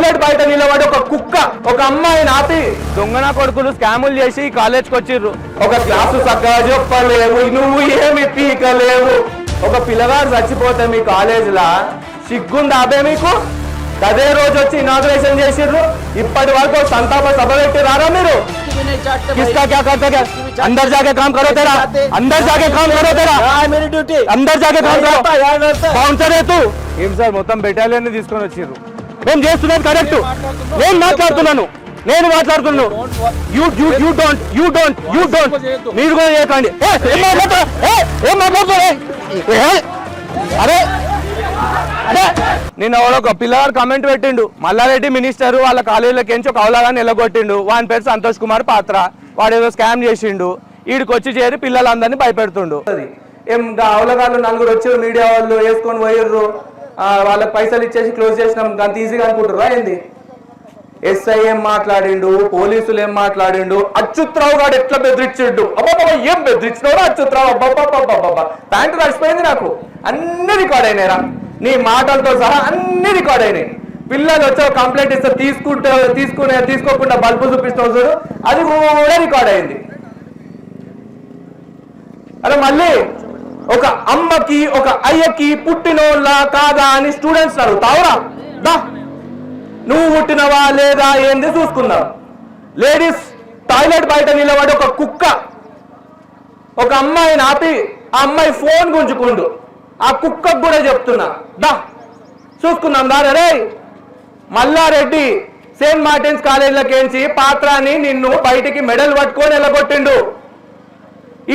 Toilet బయట నిలబడి ఒక కుక్క ఒక అమ్మాయిని ఆపి దొంగన కొడుకులు స్కాములు చేసి కాలేజ్కి వచ్చిర్రు. ఒక క్లాసు చక్కగా చెప్పలేవు, నువ్వు ఏమి పీకలేవు. ఒక పిల్లగాడు చచ్చిపోతే మీ కాలేజీలా సిగ్గుంది ఆపే మీకు? అదే రోజు వచ్చి ఇనాగ్రేషన్ చేసిర్రు. ఇప్పటి వరకు సంతాప సభ పెట్టి రారా మీరు? किसका क्या करते क्या? अंदर जाके काम करो तेरा, अंदर जाके काम करो तेरा, मेरी ड्यूटी अंदर जाके काम करो. बाउंसर है तू. ఏం సార్ మొత్తం బెటాలియన్ ని తీసుకొని వచ్చిర్రు. నేను చేస్తున్నది కరెక్ట్. నేను మాట్లాడుతున్నాను యూ డోంట్ మీరు కూడా చేయకండి. ఏం మాట్లాడుతున్నారు? అరే నిన్న ఒక పిల్లవాడు కమెంట్ పెట్టిండు, మల్లారెడ్డి మినిస్టర్ వాళ్ళ కాలేజీలోకి ఎంచి ఒక అవలాగా నిలగొట్టిండు. వాని పేరు సంతోష్ కుమార్ పాత్ర. వాడు ఏదో స్కామ్ చేసిండు. ఈడికి వచ్చి చేరి పిల్లలందరినీ భయపెడుతుండు. ఏం అవలగాళ్ళు నలుగురు వచ్చి మీడియా వాళ్ళు వేసుకొని పోయిర్రు, వాళ్ళకి పైసలు ఇచ్చేసి క్లోజ్ చేసినాం అంత ఈజీగా అనుకుంటారా ఏంది? ఎస్ఐ ఏం మాట్లాడిండు, పోలీసులు ఏం మాట్లాడిండు, అచ్యుత్రావు గారు ఎట్లా బెదిరించిండు. అబ్బాబా ఏం బెదిరించినాడు అచ్యుత్రావు, అబ్బాబా ప్యాంటు రాసిపోయింది నాకు. అన్ని రికార్డ్ అయినాయిరా, నీ మాటలతో సహా అన్ని రికార్డ్ అయినాయి. పిల్లలు వచ్చి కంప్లైంట్ ఇస్తే తీసుకోకుండా బల్బు చూపిస్తావు చూడు, అది కూడా రికార్డ్ అయింది. అరే మళ్ళీ ఒక అమ్మకి ఒక అయ్యకి పుట్టినోళ్ళ కాదా అని స్టూడెంట్స్ అడుగుతావురా? దా నువ్వు పుట్టినవా లేదా ఏంది చూసుకుందాం. లేడీస్ టాయిలెట్ బయట నిలబడి ఒక కుక్క ఒక అమ్మాయిని ఆపి ఆ అమ్మాయి ఫోన్ గుంజుకుండు. ఆ కుక్కకు కూడా చెప్తున్నా, దా చూసుకుందాం దారే. రే మల్లారెడ్డి సెయింట్ మార్టిన్స్ కాలేజీలకేంచి పాత్రాన్ని నిన్ను బయటికి మెడల్ పట్టుకొని వెళ్ళగొట్టిండు.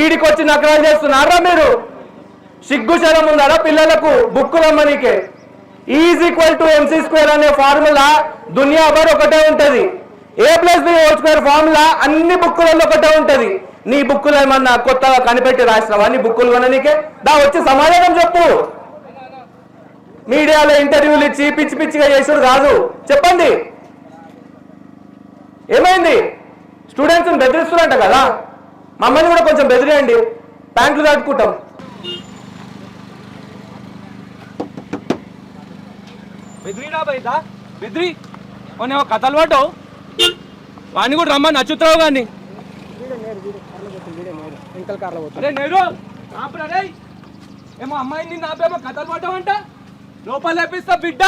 ఈడికి వచ్చి నకరాలు చేస్తున్నారా మీరు? సిగ్గు శరం ఉందారా పిల్లలకు? బుక్కులమ్మనికే E=MC² అనే ఫార్ములా దునియా భర్ ఒకటే ఉంటది. A+B² ఫార్ములా అన్ని బుక్కులలో ఒకటే ఉంటది. నీ బుక్కులు ఏమన్నా కొత్తగా కనిపెట్టి రాసినావా? నీ బుక్కులు కొననీకే దా వచ్చి సమాధానం చెప్పు. మీడియాలో ఇంటర్వ్యూలు ఇచ్చి పిచ్చి పిచ్చిగా చేసుడు కాదు. చెప్పండి ఏమైంది? స్టూడెంట్స్ని బెదిరిస్తున్నారంట కదా, మమ్మల్ని కూడా కొంచెం బెదిరేయండి, ప్యాంట్లు కట్టుకుంటాం. బెదిరినా బయట బెదిరి ఒక కథలు పడ్డావు. వాడిని కూడా రమ్మని అచ్యుత్రావు గారిని. ఏమో అమ్మాయిని నాపేమో కథలు పడ్డావంట, లోపల లేపిస్తా బిడ్డ.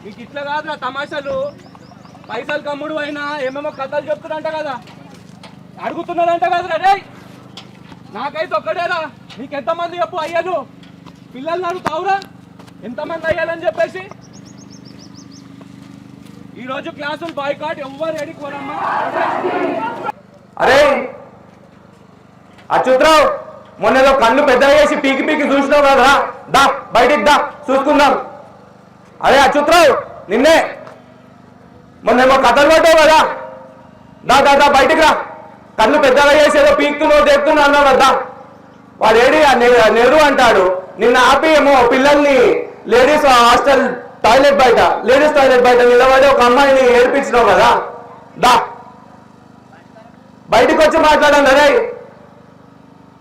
మీకు ఇట్లా కాదురా తమాషాలు. పైసలు కమ్ముడు అయినా ఏమేమో కథలు చెప్తున్నారంట కదా, అడుగుతున్నారంట కదరా. రే నాకైతే ఒక్కడేరా, నీకెంతమంది చెప్పు అయ్యాను పిల్లల్ని అడుగుతావురా ఎంతమంది అయ్యాలని చెప్పేసి. ఈరోజు క్లాసులు బాయ్కాట్ ఎవ్వరు ఎడికోరమ్మా. అరే అచ్యుత్రావు మొన్నలో కళ్ళు పెద్దగా చేసి పీకి పీకి చూసినావు కదా, దా బయటికి దా చూసుకుందాం. అరే అచ్యుత్రావు నిన్నే మొన్నేమో కథలు పడ్డావు కదా, దా దా దా బయటికి రా. కళ్ళు పెద్దగా చేసి ఏదో పీకుతున్నావు దేకుతున్నావు అన్నావు కదా, వాడు ఏడి నెహ్రూ అంటాడు. నిన్న ఆపి ఏమో పిల్లల్ని లేడీస్ హాస్టల్ టాయిలెట్ బయట నిలబడి ఒక అమ్మాయిని ఏడిపించినావు కదా, దా బయటకు వచ్చి మాట్లాడాను. అరే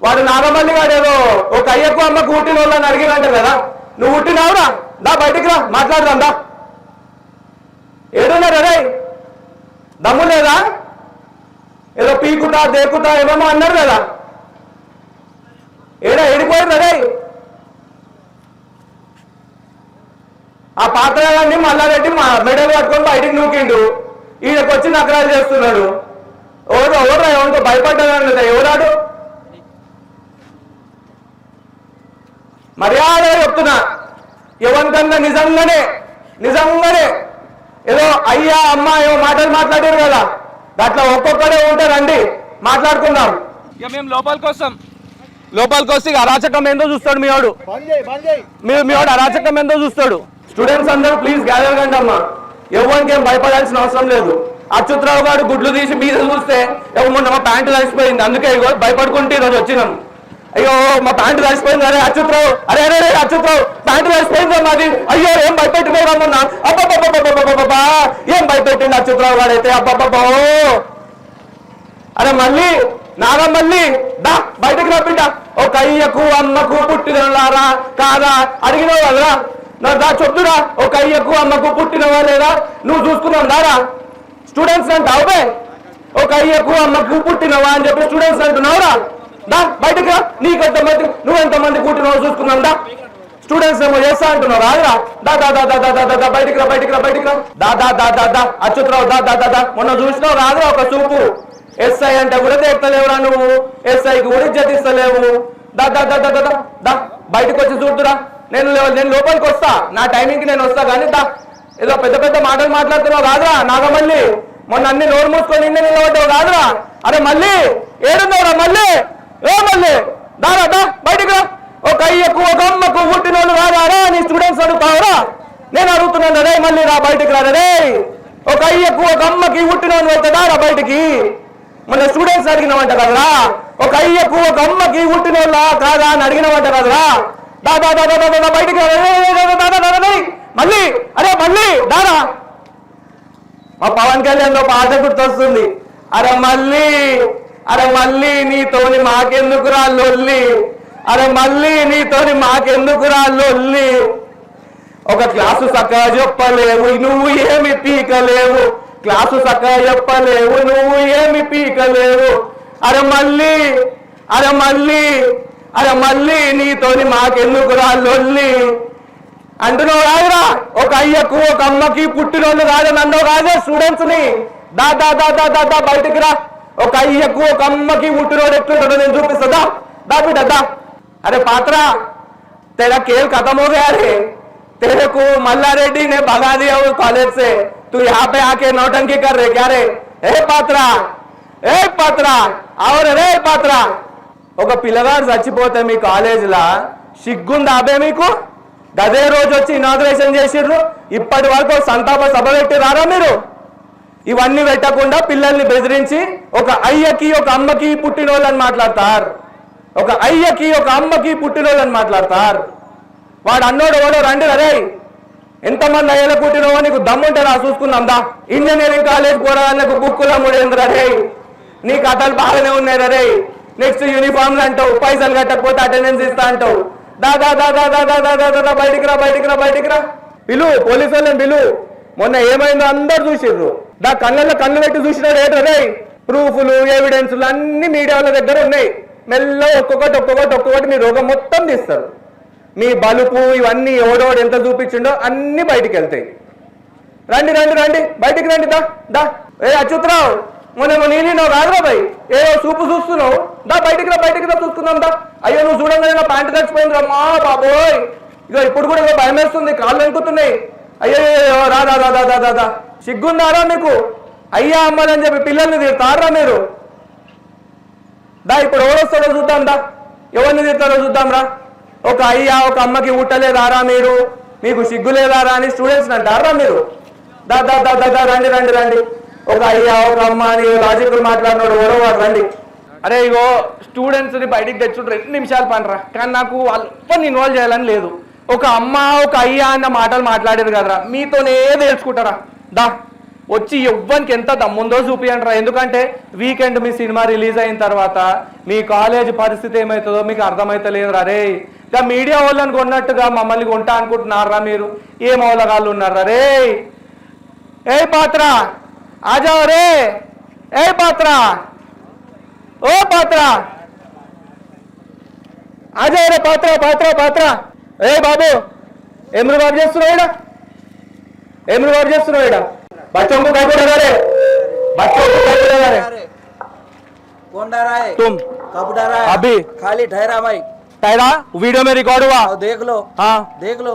వాడు నాగమల్లి గారు ఏదో ఒక అయ్యకు అమ్మకు పుట్టిన వాళ్ళని అడిగినంట కదా, నువ్వు పుట్టినావురా, దా బయటికి రా మాట్లాడదాం. దా ఏడున్నారు? అరే దమ్ము లేదా? ఏదో పీకుతా దేకుతా ఏమేమో అన్నారు కదా, ఏడిపోయారు? అరే ఆ పాత్రలన్నీ మల్లారెడ్డి మెడల్ పట్టుకొని బయటికి నూకిండు. ఈయనకు వచ్చి నకరాలు చేస్తున్నాడు. ఎవరితో భయపడ్డా ఎవరాడు? మర్యాద చెప్తున్నా, ఎవరికన్నా నిజంగానే ఏదో అయ్యా అమ్మా ఏమో మాటలు మాట్లాడారు కదా, అట్లా ఒక్కొక్కడే ఉంటారండి, మాట్లాడుకుందాం. ఇక మేము లోపలికి వస్తే అరాచకం ఏందో చూస్తాడు మీ వాడు అరాచకం ఏందో చూస్తాడు. స్టూడెంట్స్ అందరూ ప్లీజ్ గ్యాదర్ కండి అమ్మా, ఎవరికి ఏం భయపడాల్సిన అవసరం లేదు. అచ్యుత్రావు గారు గుడ్లు తీసి మీద చూస్తే మొన్న మా ప్యాంటు తడిసిపోయింది, అందుకే భయపడుకుంటే ఈరోజు వచ్చినాం. అయ్యో మా ప్యాంటు తడిసిపోయింది, అరే అచ్యుత్రావు, అరే అచ్యుత్రావు ప్యాంటు తడిసిపోయింది మాది, అయ్యో ఏం భయపెట్టిపోయినా మొన్న, అబ్బబ్బబ్బబ్బబ్బబ్బా ఏం భయపెట్టింది అచ్యుత్రావు గారు అయితే, అబ్బబ్బబ్బో. అరే మళ్ళీ నాగమల్లి దా బయటకు రా బిడ్డ, ఒక అయ్యకు అమ్మకు పుట్టినలారా కాదా అడిగినావు కదరా, దా చెప్తురా ఒక అయ్యకు అమ్మకు పుట్టినవా లేదా నువ్వు చూసుకున్నావు దారా స్టూడెంట్స్ అంటావు బే ఒక అయ్యకు అమ్మకు పుట్టినవా అని చెప్పి స్టూడెంట్స్ అంటున్నావురా దా బయటకు రా నీకు ఎంతమంది నువ్వెంతమంది పుట్టినవో చూసుకున్నావు దా స్టూడెంట్స్ ఏమో చేస్తా అంటున్నావు రాదురా దా దా దా దా దా దా దా బయటికి రా బయటికి రా బయటికి రా దా దా దా దా దా అచ్యుతరావు దా దా దా దా మొన్న చూసినావు రాదురా ఒక చూపు ఎస్ఐ అంటే కూడా తెస్తలేవురా నువ్వు ఎస్ఐకి కూడా ఇజ్జతిస్తలేవు దా దా దా దా దా దా బయటకు వచ్చి చూడురా నేను లోపలికి వస్తా నా టైమింగ్కి నేను వస్తా కానీ దా ఏదో పెద్ద పెద్ద మాటలు మాట్లాడుతున్నావు రాదురా నాగమల్లి మొన్న అన్ని నోరు మూసుకొని నిన్నే నిలబడ్డావు రాదురా అరే మళ్ళీ ఏడున్నావురా మళ్ళీ ఏ మళ్ళీ దారా దా బయటికి రా ఒక అయ్యకు ఒక అమ్మకు పుట్టినోళ్ళు రాదారా నీ స్టూడెంట్స్ అడుగుతావురా నేను అడుగుతున్నాను రే మళ్ళీ రా బయటికి రా రే ఒక అయ్యకు ఒక అమ్మకి పుట్టినోళ్ళు అయితే దారా బయటికి మన స్టూడెంట్స్ అడిగినవంట కదరా ఒక అయ్యకు ఒక అమ్మకి పుట్టినోళ్ళ కాదా అని అడిగినవంట కదరా దా దా దా దా దా బయటికి మళ్ళీ అరే మళ్ళీ దారా మా పవన్ కళ్యాణ్ లో పాట గుర్తొస్తుంది అరే మళ్ళీ నీతోని మాకెందుకురా లొల్లి అరే మళ్ళీ నీతోని మాకెందుకురా లొల్లి ఒక క్లాసు చక్కగా చెప్పలేవు నువ్వు ఏమి పీకలేవు క్లాసు చక్కగా చెప్పలేవు నువ్వు ఏమి పీకలేవు అరే మళ్ళీ నీతోని మాకెందుకురా లొల్లి అంటున్నావు రాదురా ఒక అయ్యకు ఒక అమ్మకి పుట్టినోళ్ళు కాదు నన్ను కాదే స్టూడెంట్స్ ని దా దా దా దా దా దా బయటికి రా ఒక అయ్యకు ఒక అమ్మకి పుట్టినోడు ఎట్లుంటాడో నేను చూపిస్తా దా బిడ్డ దా अरे पात्रा तेरा खेल खत्म हो गया रे तेरे को मल्लारेड्डी ने भगा दिया उस कॉलेज से तू यहाँ पे आके नौटंकी कर रहे क्या रे ए पात्रा और रे पात्रा ఒక పిల్లగాడు చచ్చిపోతే మీ కాలేజీలా సిగ్గుందా అబే మీకు గదే రోజు వచ్చి ఇనాగ్రేషన్ చేసిర్రు ఇప్పటి వరకు సంతాప సభ పెట్టి రారా మీరు ఇవన్నీ పెట్టకుండా పిల్లల్ని బెదిరించి ఒక అయ్యకి ఒక అమ్మకి పుట్టినోళ్ళని మాట్లాడతారు ఒక అయ్యకి ఒక అమ్మకి పుట్టినోళ్ళని మాట్లాడతారు వాడు అన్నోడు వాడు రండి రే ఎంతమంది అయ్యల పుట్టినవో నీకు దమ్ముంటే రా చూసుకుందాం దా ఇంజనీరింగ్ కాలేజ్ పోరాళ్ళకు బుక్కుల ముడేంద్ర రే నీ కథలు బాగానే ఉన్నాయి రే నెక్స్ట్ యూనిఫామ్లు అంటావు పైసలు కట్టకపోతే అటెండెన్స్ ఇస్తా అంటావు దా దా దా దా దా దా దా దా బయటికి రా పిలు పోలీసు వాళ్ళని పిలు మొన్న ఏమైందో అందరు చూసిర్రు దా కళ్ళల్లో కళ్ళు పెట్టి చూసినాడు ఏటో రే ప్రూఫ్లు ఎవిడెన్స్లు అన్ని మీడియా వాళ్ళ దగ్గర ఉన్నాయి మెల్ల ఒక్కొక్కటి మీ రోగం మొత్తం తీస్తారు మీ బలుపు ఇవన్నీ ఎవడోడు ఎంత చూపించిండో అన్ని బయటికి వెళ్తాయి రండి బయటికి రండి దా దా ఏ అచ్యుతరావు మొన్న నీళ్ళు రాదురా భయ్ ఏదో చూపు చూస్తున్నావు దా బయటికి రా చూసుకుందాం దా అయ్యో నువ్వు చూడంగానే నా ప్యాంటు చచ్చిపోయింది రా మా బాబోయ్ ఇక ఇప్పుడు కూడా ఏదో భయం వేస్తుంది కాళ్ళు వెనుకుతున్నాయి అయ్యో రా దా దా దా దా దా సిగ్గుందారా మీకు అయ్యా అమ్మాలని చెప్పి పిల్లల్ని తిడతారా మీరు దా ఇప్పుడు ఎవరొస్తారో చూద్దాం దా ఎవరిని తిడతారో చూద్దాం రా ఒక అయ్యా ఒక అమ్మకి ఊటలేదారా మీరు మీకు సిగ్గులేదారా అని స్టూడెంట్స్ అంటారా మీరు దా దా దా దా రండి ఒక అయ్యా ఒక అమ్మ అని లాజికల్ మాట్లాడినాడు ఎవరో రండి అరే ఇగో స్టూడెంట్స్ ని బయటికి తెచ్చుంటారు 2 నిమిషాలు పనరా కానీ నాకు వాళ్ళని ఇన్వాల్వ్ చేయాలని లేదు ఒక అమ్మ ఒక అయ్యా అన్న మాటలు మాట్లాడారు కదరా మీతోనే తెలుసుకుంటారా దా వచ్చి ఎవ్వరికి ఎంత దమ్ముందో చూపియంటారా ఎందుకంటే వీకెండ్ మీ సినిమా రిలీజ్ అయిన తర్వాత మీ కాలేజ్ పరిస్థితి ఏమవుతుందో మీకు అర్థమైతలేదు రే ఇక మీడియా వాళ్ళని కొన్నట్టుగా మమ్మల్ని కొంటా అనుకుంటున్నారా మీరు ఏం అవలగాళ్ళు ఉన్నారా రే ఏ పాత్ర ఆజాओ రే ఏ పాత్ర ఓ పాత్ర ఆజాओ రే పాత్ర ఏ బాబు ఏం రుబాబు చేస్తున్నావు ఈడ बच्चों को क्या बोल रहे कौन डरा है तुम कब डरा है अभी खाली ठहरा भाई ठहरा वीडियो में रिकॉर्ड हुआ देख लो हाँ देख लो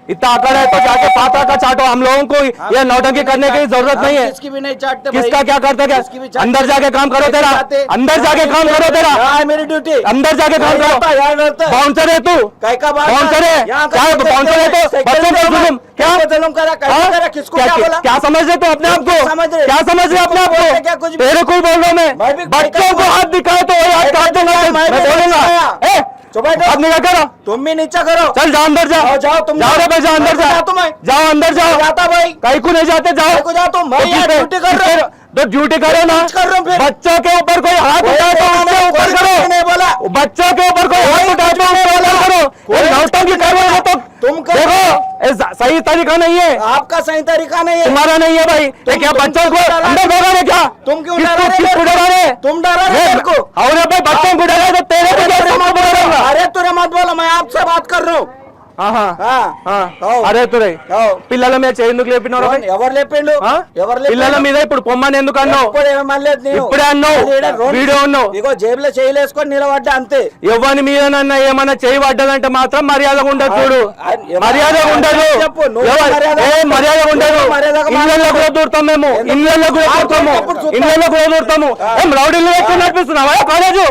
इतना आकर है तो जाके पात्रा का चाटो हम लोगों को ये नौटंकी करने की जरूरत नहीं है किसकी भी नहीं चाटते किसका क्या करते क्या अंदर जाके काम करो तेरा अंदर जाके काम करो तेरा मेरी ड्यूटी अंदर जाके काम करो बाउंसर है तू बाउंसर है क्या बाउंसर है तो बच्चों को जुल्म क्या क्या समझ रहे तो अपने आप को क्या समझ रहे अपने आप को तेरे को बोल रहा हूँ मैं बच्चों को हाथ दिखाए तो हाथ काट दूंगा मैं बोलूंगा अब नहीं करो तुम भी नीचा करो चल जाओ अंदर जाओ जाओ तुम जाओ रे भाई जाओ अंदर जाओ अंदर जाओ जाता भाई कहीं को नहीं जाते जाओ जाओ तुम भाई ड्यूटी कर रहे हो तो ड्यूटी करो ना बच्चों के ऊपर कोई हाथ उठाए तो उससे ऊपर करो नहीं बोला बच्चों के ऊपर कोई हाथ उठाए तो उससे ऊपर करो नौटंकी करो तो तुम देखो सही तरीका नहीं है, आपका सही तरीका नहीं है। तुम्हारा नहीं है भाई। ये क्या बच्चों को अंदर डरा रहे क्या? तुम क्यों डरा रहे? किसको डरा रहे? तुम डरा रहे मेरे को। और भाई बच्चों को डरा तो तेरे को कैसे मत बोलूंगा? अरे तुरे मत बोलो, मैं आपसे बात कर रहा हूँ। అరే తురై పిల్లల మీద ఎందుకు లేపినారు? ఎవరు లేపిండు? పిల్లల మీద ఇప్పుడు పొమ్మని ఎందుకు అన్నావు? ఇప్పుడే అన్నావు, వీడియో అన్నావు. ఇగో జేబులో చేయలేసుకొని నిలబడ్డా అంతే. ఎవరి మీదనన్నా ఏమన్నా చేయి పడ్డదంటే మాత్రం మర్యాదగా ఉండదు. చూడు, మర్యాదగా ఉండదు, మర్యాదగా ఉండదు. ఇళ్ళల్లో కూడా దూరుతాం మేము, ఇళ్ళల్లో కూడా దూరుతాము, ఇళ్ళల్లో కూడా దూరుతాము. ఏం రౌడీలు ఎక్కువ నడిపిస్తున్నావా కాలేజు?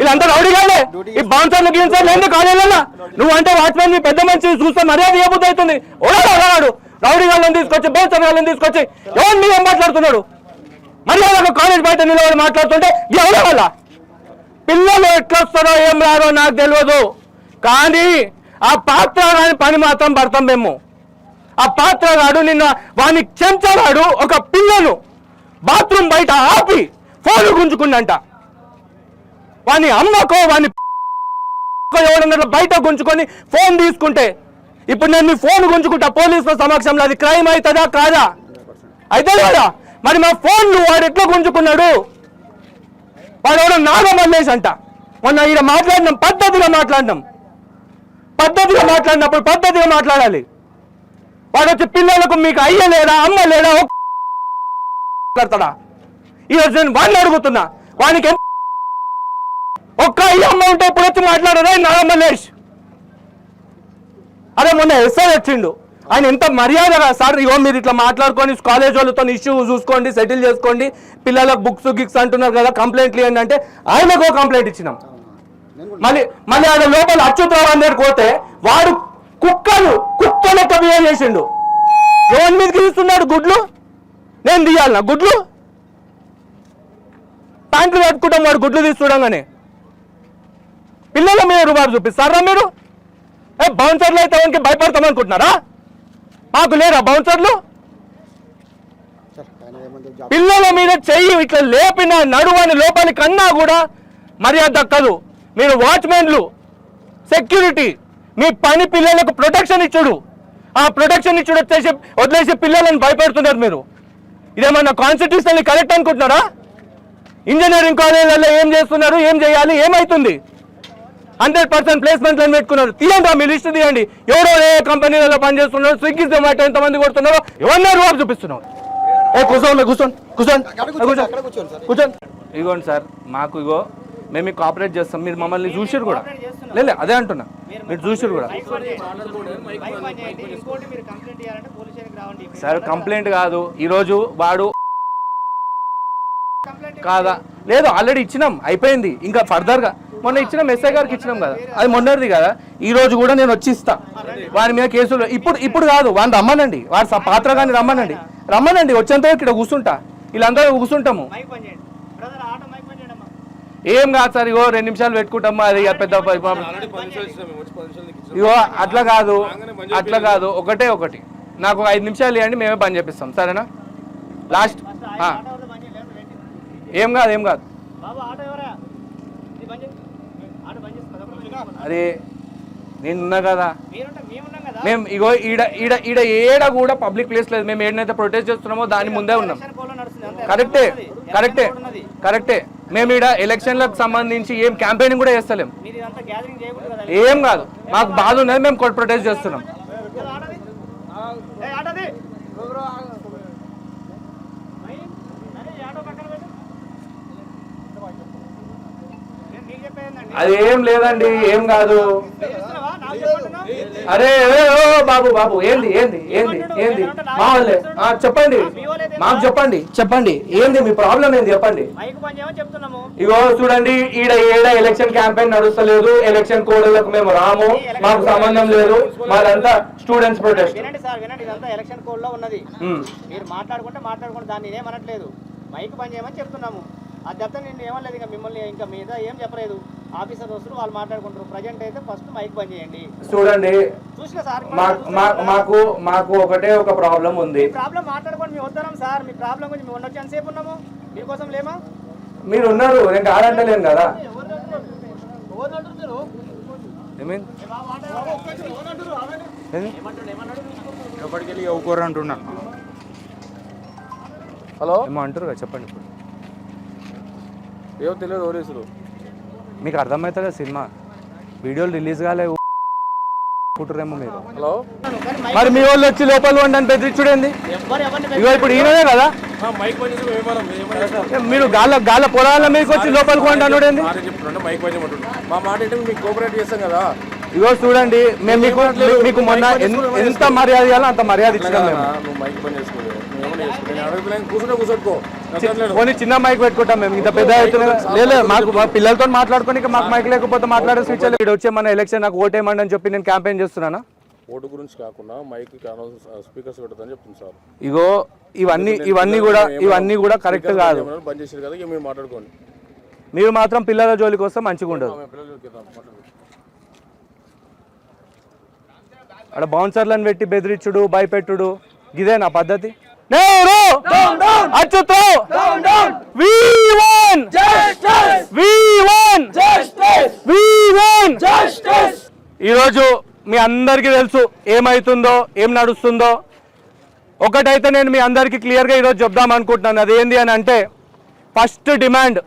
వీళ్ళంతా రౌడీ కాలే, ఈ బౌన్సర్లు గిన్సర్లు ఎందుకు కాలేజీలో? నువ్వు అంటే వాచ్మెన్ నీ పెద్ద మంచి చూస్తే మర్యాద ఏ బుద్ధి అవుతుంది? ఓడాడు రౌడీ వాళ్ళని తీసుకొచ్చి బౌన్సర్ వాళ్ళని తీసుకొచ్చి ఎవరు మీద మాట్లాడుతున్నాడు? మర్యాదగా కాలేజ్ బయట నిలబడి మాట్లాడుతుంటే ఎవరు వాళ్ళ పిల్లలు ఎట్లా వస్తారో ఏం రారో నాకు తెలియదు, కానీ ఆ పాత్ర రాని పని మాత్రం పడతాం మేము. ఆ పాత్రగాడు నిన్న వాని చెంచగాడు ఒక పిల్లను బాత్రూమ్ బయట ఆపి ఫోన్ గుంజుకుందంట. వాని అమ్మకో వాని ఎవడన్నా బయట గుంజుకొని ఫోన్ తీసుకుంటే ఇప్పుడు నేను మీ ఫోన్ గుంజుకుంటా పోలీసుల సమక్షంలో, అది క్రైమ్ అవుతుందా కాదా? అయితే కదా మరి మా ఫోన్లు వాడు ఎట్లా గుంజుకున్నాడు? వాడు ఎవడో నాగమల్లేష్ అంట. మొన్న ఈడ మాట్లాడినాం, పద్ధతిగా మాట్లాడినప్పుడు పద్ధతిగా మాట్లాడాలి. వాడు వచ్చి పిల్లలకు మీకు అయ్య లేడా అమ్మ లేడా మాట్లాడతాడా? ఈరోజు నేను వాడిని అడుగుతున్నా, వానికి ఒక్క అయ్య అమ్మ ఉంటే ఇప్పుడు వచ్చి మాట్లాడారా నాగమల్లేష్? అదే మొన్న ఎస్ఐ వచ్చిండు, ఆయన ఎంత మర్యాదగా సార్ ఇగో మీరు ఇట్లా మాట్లాడుకొని కాలేజ్ వాళ్ళతో ఇష్యూ చూసుకోండి, సెటిల్ చేసుకోండి, పిల్లలకు బుక్స్ గిక్స్ అంటున్నారు కదా, కంప్లైంట్లు ఏంటి అంటే ఆయనకు కంప్లైంట్ ఇచ్చినాం. మళ్ళీ ఆయన లోపల అచ్యుతరావు అందరికి పోతే వాడు కుక్కలెక్క బిహేవ్ చేసిండు. ఎవరి మీదకి తీస్తున్నాడు గుడ్లు? నేను తీయాలనా గుడ్లు? ప్యాంట్లు కట్టుకుంటాం వాడు గుడ్లు తీస్తుండగానే పిల్లల మీద రుబాబు చూపిస్తారా మీరు? బౌన్సర్లు అయితే వానికి భయపడతాం అనుకుంటున్నారా? మాకు లేరా బౌన్సర్లు? పిల్లల మీద చెయ్యి ఇట్లా లేపిన నడువని లోపలి కన్నా కూడా మర్యాద దక్కదు. మీరు వాచ్మెన్లు, సెక్యూరిటీ, మీ పని పిల్లలకు ప్రొటెక్షన్ ఇచ్చుడు, ఆ ప్రొటెక్షన్ ఇచ్చుడు వచ్చేసి వదిలేసి పిల్లలను భయపెడుతున్నారు మీరు. ఇదేమన్నా కాన్స్టిట్యూషనల్ కరెక్ట్ అనుకుంటున్నారా? ఇంజనీరింగ్ కాలేజీలలో ఏం చేస్తున్నారు, ఏం చేయాలి, ఏమవుతుంది? 100% ప్లేస్మెంట్లను పెట్టుకున్నారు. తీయండి, మీ లిస్ట్ తీయండి. ఎవరో ఏ కంపెనీలలో పనిచేస్తున్నారు, స్విగ్గీ జొమాటో ఎంతమంది కొడుతున్నారో ఎవరినారు వారు చూపిస్తున్నారు. కూర్చోండి ఇగోండి సార్, మాకు ఇగో మేము మీకు కోఆపరేట్ చేస్తాం. మీరు మమ్మల్ని చూసిరు కూడా లేదు, అదే అంటున్నా, మీరు చూసిరు కూడా. సార్ కంప్లైంట్ కాదు, ఈరోజు వాడు కాదా లేదు ఆల్రెడీ ఇచ్చినాం, అయిపోయింది. ఇంకా ఫర్దర్గా మొన్న ఇచ్చినాం, ఎస్ఐ గారికి ఇచ్చినాం కదా, అది మొన్నది కదా. ఈ రోజు కూడా నేను వచ్చి ఇస్తా వారి మీద కేసులు. ఇప్పుడు కాదు, వాడిని రమ్మనండి, వాడి పాత్ర కానీ రమ్మనండి వచ్చేంత ఇక్కడ కూర్చుంటా, వీళ్ళందరూ కూర్చుంటాము. ఏం కాదు సార్, ఇగో 2 నిమిషాలు పెట్టుకుంటాము, అది పెద్ద ఇగో అట్లా కాదు, ఒకటి నాకు 5 నిమిషాలు ఇవ్వండి, మేమే పని చేపిస్తాం, సరేనా? లాస్ట్ ఏం కాదు అరే నేనున్నా కదా. మేము ఇగో ఈడ ఏడ కూడా పబ్లిక్ ప్లేస్ లేదు. మేము ఏడనైతే ప్రొటెస్ట్ చేస్తున్నామో దాని ముందే ఉన్నాం. కరెక్టే. మేము ఈడ ఎలక్షన్లకు సంబంధించి ఏం క్యాంపెయినింగ్ కూడా చేస్తలేం. ఏం కాదు, మాకు బాధ ఉన్నది, మేము ప్రొటెస్ట్ చేస్తున్నాం. అది ఏం లేదండి, ఏం కాదు. అరే బాబు ఏంది మా వాళ్ళే చెప్పండి, మాకు చెప్పండి ఏంది మీ ప్రాబ్లం ఏంది చెప్పండి. ఇగో చూడండి, ఏడ ఎలక్షన్ క్యాంపెయిన్ నడుస్తలేదు, ఎలక్షన్ కోడ్లకు మేము రాము, మాకు సంబంధం లేదు, మాదంతా స్టూడెంట్స్ ప్రొటెస్ట్. ఎలక్షన్ కోడ్ లో ఉన్నది, మీరు మాట్లాడుకుంటే దాన్ని ఏమనట్లేదు, మైక్ పని చేయమని చెప్తున్నాము. అది తప్ప నేను ఏమలేదు, ఇంకా మిమ్మల్ని ఇంకా మీద ఏం చెప్పలేదు. ఆఫీసర్ వస్తారు, వాళ్ళు మాట్లాడుకుంటారు. ప్రజెంట్ అయితే ఫస్ట్ మైక్ బంద్ చేయండి. చూడండి, చూసిన సార్ మాకు ఒకటే ఒక ప్రాబ్లం ఉంది. ప్రాబ్లం మాట్లాడుకోండి, మేము వద్దాం సార్. మీ ప్రాబ్లం గురించి మేము ఉండొచ్చు ఎంతసేపు ఉన్నాము, మీకోసం లేమా? మీరు ఉన్నారు, నేను కాదంటలేను కదా. ఏమైంది లోపలికి వెళ్ళి ఊకోరు అంటున్నా. హలో ఏమో అంటారు కదా చెప్పండి ఇప్పుడు. ఏమో తెలియదు ఓరేసులు. మీకు అర్థమవుతుందా సినిమా వీడియోలు రిలీజ్ కాలే కుట్టురేమో మీరు. హలో మరి మీ వాళ్ళు వచ్చి లోపల ఉండని బెదిరించుడేంది? ఇగో ఇప్పుడు ఈయననే కదా మైక్ పని మీరు గాల పొలాల మీకు వచ్చి లోపలికి వండి అనుడేంది? చెప్తున్నా మైక్ పని మా మాట ఏంటంటే మీకు కోఆపరేట్ చేస్తాం కదా. ఇగో చూడండి మేము మీకు మొన్న ఎంత మర్యాద ఇవ్వాలో అంత మర్యాద ఇచ్చినాం మేము. నువ్వు మైక్ పని చేసుకోలేదు కూర్చోట్టుకో. కొన్ని చిన్న మైక్ పెట్టుకుంటాం మేము, ఇంత పెద్ద లేదు మాకు పిల్లలతో మాట్లాడుకోనికి మాకు మైక్ లేకపోతే మాట్లాడే స్విచ్ ఇక్కడ వచ్చే మన ఎలక్షన్ నాకు ఓటేయమండి అని చెప్పి నేను క్యాంపెయిన్ చేస్తున్నానా? ఓటు గురించి కాకుండా మైక్ స్పీకర్స్ పెడతాను చెప్తుంది సార్. ఇగో ఇవన్నీ కూడా కరెక్ట్ కాదు. బంద్ చేసారు కదా మీరు మాట్లాడుకోండి. మీరు మాత్రం పిల్లల జోలికి వస్తే మంచిగా ఉండదు. అక్కడ బౌన్సర్లను పెట్టి బెదిరించుడు భయపెట్టుడు ఇదేనా పద్ధతి? ఈరోజు మీ అందరికీ తెలుసు ఏమైతుందో ఏం నడుస్తుందో. ఒకటైతే నేను మీ అందరికీ క్లియర్గా ఈరోజు చెప్దాం అనుకుంటున్నాను. అదేంటి అని అంటే ఫస్ట్ డిమాండ్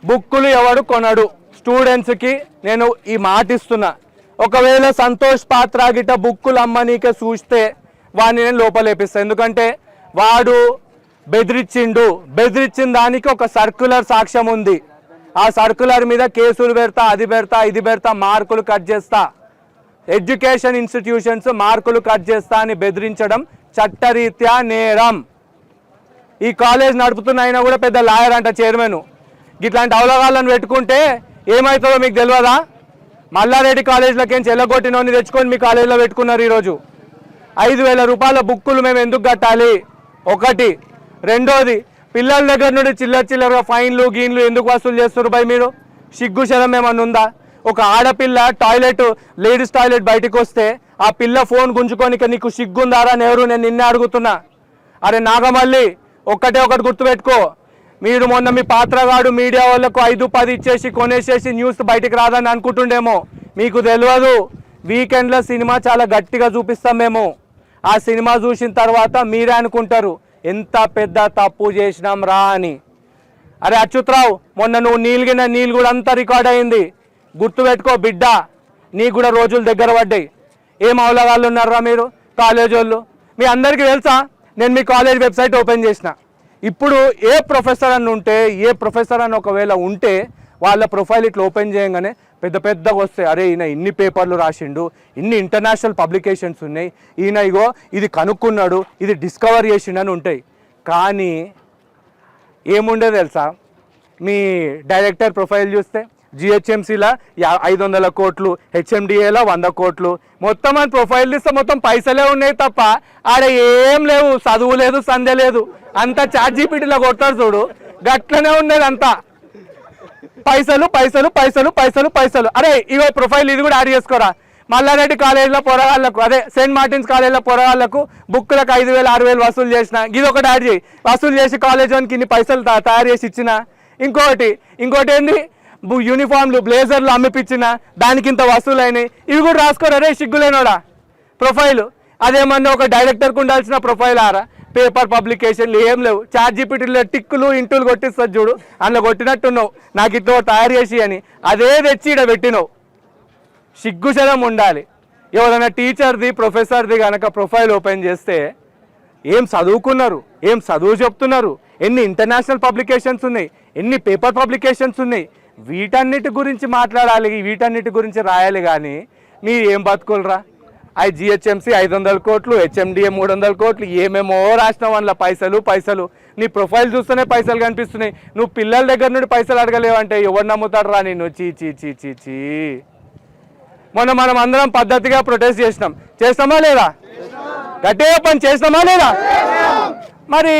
బుక్కులు ఎవడు కొనడు. స్టూడెంట్స్కి నేను ఈ మాట ఇస్తున్నా. ఒకవేళ సంతోష్ పాత్ర గిట్ట బుక్కులు అమ్మనీకే చూస్తే వాడిని నేను లోపలేపిస్తాను. ఎందుకంటే వాడు బెదిరించిన దానికి ఒక సర్క్యులర్ సాక్ష్యం ఉంది. ఆ సర్క్యులర్ మీద కేసులు పెడతా, అది పెడతా, ఇది పెడతా, మార్కులు కట్ చేస్తా, ఎడ్యుకేషన్ ఇన్స్టిట్యూషన్స్ మార్కులు కట్ చేస్తా అని బెదిరించడం చట్టరీత్యా నేరం. ఈ కాలేజ్ నడుపుతున్న అయినా కూడా పెద్ద లాయర్ అంట చైర్మన్. ఇట్లాంటి అవలగాళ్ళను పెట్టుకుంటే ఏమవుతుందో మీకు తెలియదా? మల్లారెడ్డి కాలేజ్లోకి చెల్లగొట్టినోని తెచ్చుకొని మీ కాలేజీలో పెట్టుకున్నారు. ఈరోజు 5,000 రూపాయల బుక్కులు మేము ఎందుకు కట్టాలి? ఒకటి. రెండోది, పిల్లల దగ్గర నుండి చిల్లరగా ఫైన్లు గీన్లు ఎందుకు వసూలు చేస్తారు భయ్? మీరు సిగ్గు శరం ఏమన్నా ఉందా? ఒక ఆడపిల్ల లేడీస్ టాయిలెట్ బయటకు వస్తే ఆ పిల్ల ఫోన్ గుంజుకొని నీకు సిగ్గుందారా నెహ్రూ? నేను నిన్నే అడుగుతున్నా. అరే నాగమల్లి, ఒకటి గుర్తుపెట్టుకో. మీరు మొన్న మీ పాత్రగాడు మీడియా వాళ్ళకు 5-10 ఇచ్చేసి కొనేసేసి న్యూస్ బయటకు రాదని అనుకుంటుండేమో. మీకు తెలియదు, వీకెండ్లో సినిమా చాలా గట్టిగా చూపిస్తాం మేము. ఆ సినిమా చూసిన తర్వాత మీరే అనుకుంటారు ఎంత పెద్ద తప్పు చేసినాం రా అని. అరే అచ్యుతరావు, మొన్న నువ్వు నీళ్ళు కూడా అంతా రికార్డ్ అయింది. గుర్తుపెట్టుకో బిడ్డ, నీకు కూడా రోజులు దగ్గర పడ్డాయి. ఏం అవలగాళ్ళు ఉన్నారా మీరు కాలేజ్ వాళ్ళు? మీ అందరికీ తెలుసా, నేను మీ కాలేజ్ వెబ్సైట్ ఓపెన్ చేసిన. ఇప్పుడు ఏ ప్రొఫెసర్ అని ఒకవేళ ఉంటే వాళ్ళ ప్రొఫైల్ ఇట్లా ఓపెన్ చేయగానే పెద్దగా వస్తాయి. అరే ఈయన ఇన్ని పేపర్లు రాసిండు, ఇన్ని ఇంటర్నేషనల్ పబ్లికేషన్స్ ఉన్నాయి, ఈయన ఇగో ఇది కనుక్కున్నాడు, ఇది డిస్కవర్ చేసిండు అని ఉంటాయి. కానీ ఏముండే తెలుసా? మీ డైరెక్టర్ ప్రొఫైల్ చూస్తే జిహెచ్ఎంసీలో 500 కోట్లు, హెచ్ఎండిఏలో 100 కోట్లు, మొత్తం అని ప్రొఫైల్ తీస్తే మొత్తం పైసలే ఉన్నాయి తప్ప ఆడ ఏం లేవు. చదువు లేదు, సంధ్య లేదు. అంతా ChatGPTలో కొడతారు చూడు, గట్లనే ఉన్నది అంతా. పైసలు. అరే ఇవో ప్రొఫైల్ ఇది కూడా యాడ్ చేసుకోరా. మల్లారెడ్డి కాలేజీలో పొరగాళ్ళకు, అదే సెయింట్ మార్టిన్స్ కాలేజీలో పొరగాళ్ళకు బుక్కులకు 5,000-6,000 వసూలు చేసిన. ఇది ఒకటి యాడ్ చేయి. వసూలు చేసి కాలేజ్ వానికి ఇన్ని పైసలు తయారు చేసి ఇచ్చిన. ఇంకోటి ఏంది, యూనిఫామ్లు బ్లేజర్లు అమ్మిపించిన, దానికి ఇంత వసూలు అయినాయి. ఇవి కూడా రాసుకోరా రే సిగ్గులేనోడా ప్రొఫైల్. అదేమన్నా ఒక డైరెక్టర్కి ఉండాల్సిన ప్రొఫైల్ ఆరా? పేపర్ పబ్లికేషన్లు ఏం లేవు. ChatGPTలో టిక్కులు ఇంటులు కొట్టిస్తుంది చూడు, అందులో కొట్టినట్టున్నావు నాకు ఇట్లా తయారు చేసి అని. అదే తెచ్చి ఇక్కడ పెట్టినావు. సిగ్గుశరం ఉండాలి. ఎవరైనా టీచర్ది ప్రొఫెసర్ది కనుక ప్రొఫైల్ ఓపెన్ చేస్తే ఏం చదువుకున్నారు, ఏం చదువు చెప్తున్నారు, ఎన్ని ఇంటర్నేషనల్ పబ్లికేషన్స్ ఉన్నాయి, ఎన్ని పేపర్ పబ్లికేషన్స్ ఉన్నాయి, వీటన్నిటి గురించి మాట్లాడాలి, వీటన్నిటి గురించి రాయాలి. కానీ మీరు ఏం బతుకులరా? జిహెచ్ఎంసీ 500 కోట్లు, హెచ్ఎండిఏ 300 కోట్లు, ఏమేమో రాసినావు అందులో పైసలు. నీ ప్రొఫైల్ చూస్తేనే పైసలు కనిపిస్తున్నాయి. నువ్వు పిల్లల దగ్గర నుండి పైసలు అడగలేవంటే ఎవరు నమ్ముతాడు రా నిన్ను? చీ. మొన్న మనం అందరం పద్ధతిగా ప్రొటెస్ట్ చేసినామా లేదా? గట్టిగా పని చేసినామా లేదా? మరి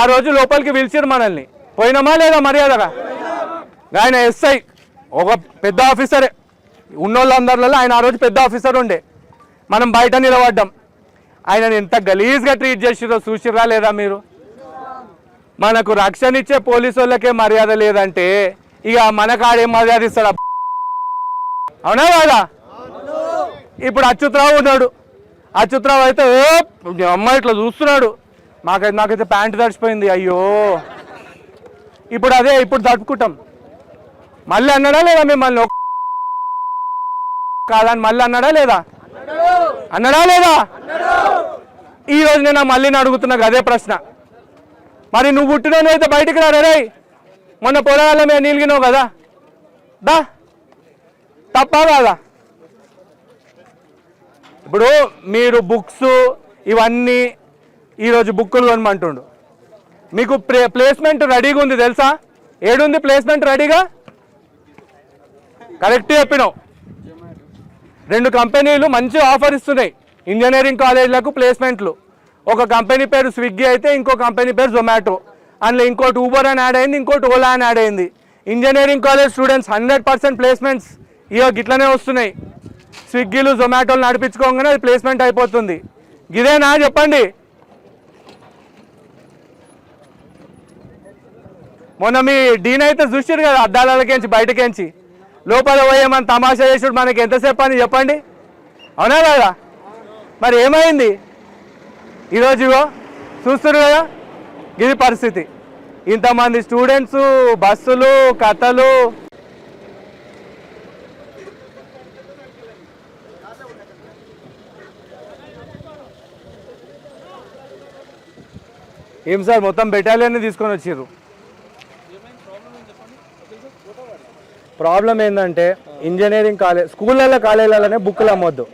ఆ రోజు లోపలికి పిలిచారు మనల్ని, పోయినామా లేదా మర్యాదగా? ఆయన ఎస్ఐ, ఒక పెద్ద ఆఫీసరే ఉన్నోళ్ళందరిలో ఆయన ఆ రోజు పెద్ద ఆఫీసర్ ఉండే. మనం బయట నిలబడ్డాం. ఆయనని ఎంత గలీజ్గా ట్రీట్ చేసిరో చూసిరా లేదా మీరు? మనకు రక్షణ ఇచ్చే పోలీసు వాళ్ళకే మర్యాద లేదంటే ఇక మన కాడేం మర్యాద ఇస్తాడు అవునా కాదా? ఇప్పుడు అచ్యుతరావు ఉన్నాడు. అచ్యుతరావు అయితే అమ్మాయి ఇట్లా చూస్తున్నాడు. నాకైతే ప్యాంటు తడిచిపోయింది, అయ్యో. ఇప్పుడు తడుపుకుంటాం. మళ్ళీ అన్నాడా లేదా మిమ్మల్ని కాదని? మళ్ళీ అన్నాడా లేదా? ఈరోజు నేను మళ్ళీ అడుగుతున్నా అదే ప్రశ్న. మరి నువ్వు పుట్టినోని అయితే బయటికి రారే. మొన్న పొలాల మీద నీలిగినావు కదా, దా తప్పా కాదా? ఇప్పుడు మీరు బుక్స్ ఇవన్నీ ఈరోజు బుక్కులు కొనమంటుండు. మీకు ప్లేస్మెంట్ రెడీగా ఉంది తెలుసా? ఏడుంది ప్లేస్మెంట్ రెడీగా? కరెక్ట్ చెప్పినావు. 2 కంపెనీలు మంచి ఆఫర్ ఇస్తున్నాయి ఇంజనీరింగ్ కాలేజీలకు ప్లేస్మెంట్లు. ఒక కంపెనీ పేరు స్విగ్గీ అయితే ఇంకో కంపెనీ పేరు జొమాటో. అందులో ఇంకోటి ఊబర్ అని యాడ్ అయింది, ఇంకోటి ఓలా అని యాడ్ అయింది. ఇంజనీరింగ్ కాలేజ్ స్టూడెంట్స్ 100% ప్లేస్మెంట్స్ ఇట్లనే వస్తున్నాయి. స్విగ్గీలు జొమాటోలు నడిపించుకోగానే అది ప్లేస్మెంట్ అయిపోతుంది. ఇదేనా చెప్పండి? మొన్న మీ డీన్ అయితే చూసారు కదా, అద్దాలకేంచి బయటకేంచి లోపల పోయేమని తమాషా చేసుడు మనకి ఎంతసేపు అని చెప్పండి, అవునా కదా? మరి ఏమైంది? ఈరోజు చూస్తారు కదా, ఇది పరిస్థితి. ఇంతమంది స్టూడెంట్స్, బస్సులు, కథలు. ఏం సార్ మొత్తం బెటాలియన్ని తీసుకొని వచ్చారు. ప్రాబ్లం ఏంటంటే ఇంజనీరింగ్ కాలేజ్ స్కూళ్ళల్లో కాలేజీలలోనే బుక్కులు అమ్మొద్దు.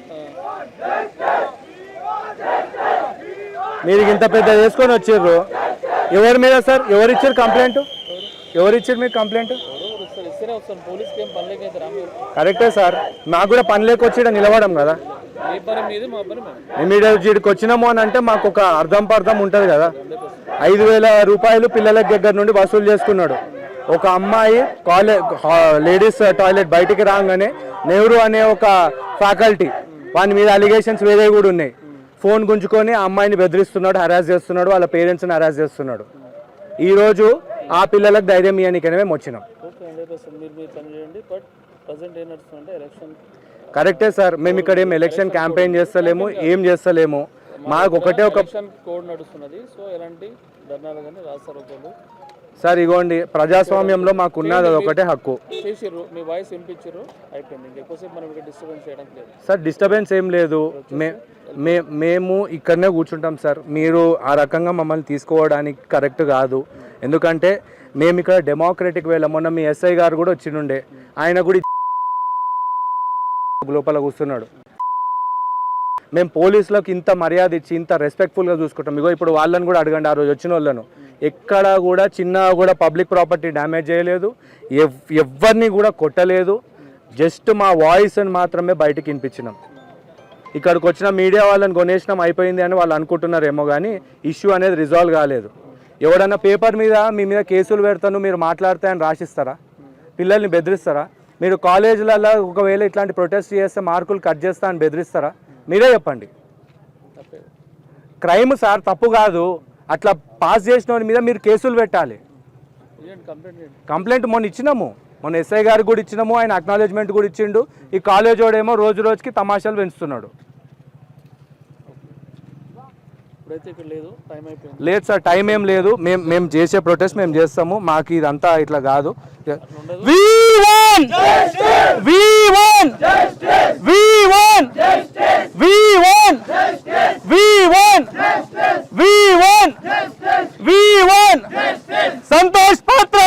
మీరు ఇంత పెద్ద చేసుకొని వచ్చారు. ఎవరి మీద సార్? ఎవరు ఇచ్చారు కంప్లైంట్? ఎవరు ఇచ్చారు మీకు కంప్లైంట్? కరెక్టే సార్, మాకు కూడా పని లేక వచ్చి నిలవడం కదా. ఇమీడియట్కి వచ్చినాము అని అంటే మాకు ఒక అర్థం ఉంటుంది కదా. 5,000 రూపాయలు పిల్లల దగ్గర నుండి వసూలు చేసుకున్నాడు. ఒక అమ్మాయి లేడీస్ టాయిలెట్ బయటికి రాగానే నెహ్రూ అనే ఒక ఫ్యాకల్టీ వాని మీద అలిగేషన్స్ వేరే కూడా ఉన్నాయి. ఫోన్ గుంజుకొని ఆ అమ్మాయిని బెదిరిస్తున్నాడు, హరాస్ చేస్తున్నాడు, వాళ్ళ పేరెంట్స్ని హరాస్ చేస్తున్నాడు. ఈరోజు ఆ పిల్లలకు ధైర్యం ఇవ్వడానికనే మేము వచ్చినాం. కరెక్టే సార్, మేము ఇక్కడ ఏం ఎలక్షన్ క్యాంపెయిన్ చేస్తలేము, ఏం చేస్తలేము. మాకు ఒకటే ఒక కోడ్ నడుస్తున్నది. సో ఎలాంటి ధర్నాలు కానీ రాస్తారు సార్. ఇగోండి, ప్రజాస్వామ్యంలో మాకు ఉన్నది అది ఒకటే హక్కు. మీ వాయిస్ వినిపించారు, అయిపోయింది. ఎక్కువసేపు మనం ఇక్కడ డిస్టర్బెన్స్ చేయడం లేదు సార్. డిస్టర్బెన్స్ ఏం లేదు, మేము ఇక్కడనే కూర్చుంటాం సార్. మీరు ఆ రకంగా మమ్మల్ని తీసుకోవడానికి కరెక్ట్ కాదు. ఎందుకంటే మేము ఇక్కడ డెమోక్రటిక్ వేళ మొన్న మీ ఎస్ఐ గారు కూడా వచ్చిండే, ఆయన కూడా లోపల కూర్చున్నాడు. మేము పోలీసులకు ఇంత మర్యాద ఇచ్చి ఇంత రెస్పెక్ట్ఫుల్గా చూసుకుంటాం. ఇగో ఇప్పుడు వాళ్ళని కూడా అడగండి, ఆ రోజు వచ్చిన వాళ్ళను ఎక్కడ కూడా చిన్న కూడా పబ్లిక్ ప్రాపర్టీ డ్యామేజ్ చేయలేదు, ఎవరిని కూడా కొట్టలేదు. జస్ట్ మా వాయిస్ని మాత్రమే బయటికి వినిపించినాం. ఇక్కడికి వచ్చిన మీడియా వాళ్ళని కొనేసినాం అయిపోయింది అని వాళ్ళు అనుకుంటున్నారేమో, కానీ ఇష్యూ అనేది రిజాల్వ్ కాలేదు. ఎవడన్నా పేపర్ మీద మీ మీద కేసులు పెడతాను మీరు మాట్లాడితే అని రాసిస్తారా? పిల్లల్ని బెదిరిస్తారా? మీరు కాలేజీలలో ఒకవేళ ఇట్లాంటి ప్రొటెస్ట్ చేస్తే మార్కులు కట్ చేస్తా అని బెదిరిస్తారా? మీరే చెప్పండి. క్రైమ్ సార్, తప్పు కాదు. అట్లా పాస్ చేసిన వాడి మీద మీరు కేసులు పెట్టాలి. కంప్లైంట్ మొన్న ఇచ్చినాము, మొన్న ఎస్ఐ గారికి కూడా ఇచ్చినాము, ఆయన అక్నాలెడ్జ్మెంట్ కూడా ఇచ్చిండు. ఈ కాలేజ్ వాడేమో రోజు రోజుకి తమాషాలు పెంచుతున్నాడు. లేదు సార్, టైం ఏం లేదు. మేము చేసే ప్రొటెస్ట్ మేము చేస్తాము. మాకు ఇదంతా ఇట్లా కాదు. సంతోష్ పాత్ర,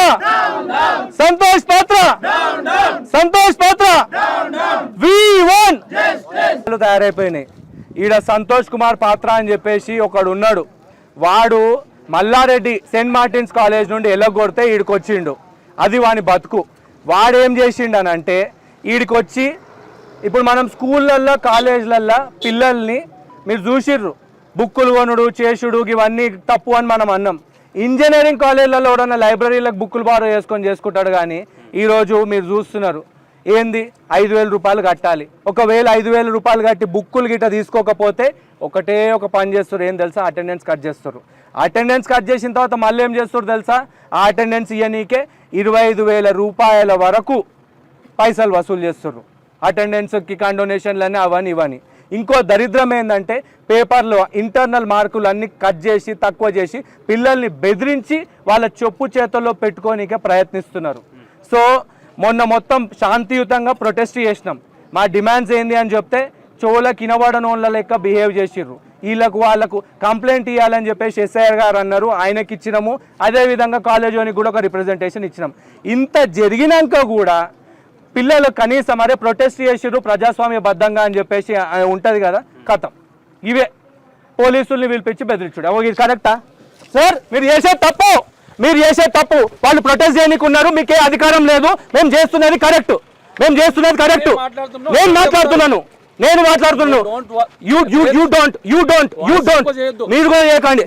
సంతోష్ పాత్ర, సంతోష్ పాత్ర తయారైపోయినాయి. ఈడ సంతోష్ కుమార్ పాత్ర అని చెప్పేసి ఒకడు ఉన్నాడు. వాడు మల్లారెడ్డి సెయింట్ మార్టిన్స్ కాలేజ్ నుండి ఎల్లగొడితే ఈడికి వచ్చిండు. అది వాని బతుకు. వాడేం చేసిండు అని అంటే ఈడికి వచ్చి ఇప్పుడు మనం స్కూళ్ళల్లో కాలేజీలల్లో పిల్లల్ని మీరు చూసిర్రు, బుక్కులు కొనుడు చేసుడు ఇవన్నీ తప్పు అని మనం అన్నాం. ఇంజనీరింగ్ కాలేజీలలో కూడా లైబ్రరీలకు బుక్కులు బారో చేసుకొని చేసుకుంటాడు. కానీ ఈరోజు మీరు చూస్తున్నారు ఏంది 5,000 రూపాయలు కట్టాలి. ఒకవేళ 5,000 రూపాయలు కట్టి బుక్కులు గిట్ట తీసుకోకపోతే ఒకటే ఒక పని చేస్తారు, ఏం తెలుసా, అటెండెన్స్ కట్ చేస్తారు. అటెండెన్స్ కట్ చేసిన తర్వాత మళ్ళీ ఏం చేస్తారు తెలుసా, ఆ అటెండెన్స్ ఇవ్వనీకే 25,000 రూపాయల వరకు పైసలు వసూలు చేస్తారు. అటెండెన్స్కి కండోనేషన్లని అవని ఇవని. ఇంకో దరిద్రం ఏంటంటే పేపర్లో ఇంటర్నల్ మార్కులు అన్నీ కట్ చేసి తక్కువ చేసి పిల్లల్ని బెదిరించి వాళ్ళ చెప్పు చేతుల్లో పెట్టుకోనికే ప్రయత్నిస్తున్నారు. సో మొన్న మొత్తం శాంతియుతంగా ప్రొటెస్ట్ చేసినాం. మా డిమాండ్స్ ఏంది అని చెప్తే చెవులకు వినబడనోళ్ళ లెక్క బిహేవ్ చేసిర్రు. వాళ్ళకు కంప్లైంట్ ఇవ్వాలని చెప్పేసి ఎస్ఐఆర్ గారు అన్నారు, ఆయనకి ఇచ్చినాము. అదేవిధంగా కాలేజ్ వానికి కూడా ఒక రిప్రజెంటేషన్ ఇచ్చినాం. ఇంత జరిగినాక కూడా పిల్లలు కనీసం అరే ప్రొటెస్ట్ చేసిర్రు ప్రజాస్వామ్యబద్ధంగా అని చెప్పేసి ఉంటుంది కదా, కథం ఇవే పోలీసుల్ని పిలిపించి బెదిరించుడు. ఇది కరెక్టా సార్? మీరు చేసే తప్పు వాళ్ళు ప్రొటెస్ట్ చేయడానికి ఉన్నారు, మీకే అధికారం లేదు. మేము చేస్తున్నది కరెక్ట్. నేను మాట్లాడుతున్నాను. యూ డోంట్ మీరు కూడా చేయకండి.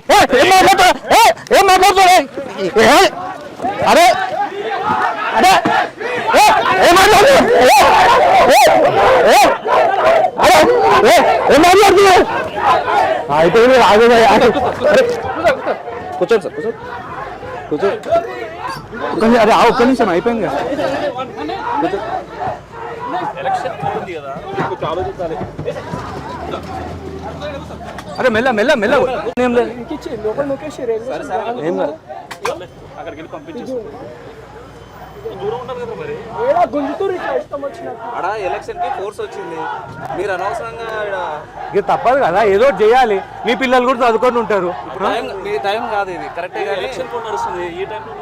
ఏం మాట్లాడుతున్నారు? అరే అరే ఏం మాట్లాడుతున్నారు? కూర్చోండి సార్, కూర్చోండి. అరే ఒక్క నిమిషం అయిపోయింది కదా. అరే మెల్ల మెల్ల మెల్ల ఏం లేదు. ఎలక్షన్ కి ఫోర్స్ వచ్చింది, మీరు అనవసరంగా ఇది తప్పదు కదా, ఏదో చేయాలి. మీ పిల్లలు కూడా చదువుకొని ఉంటారు. మీ టైం కాదు ఇది కరెక్ట్. ఎలక్షన్ కోడ్ నడుస్తుంది ఈ టైంలో.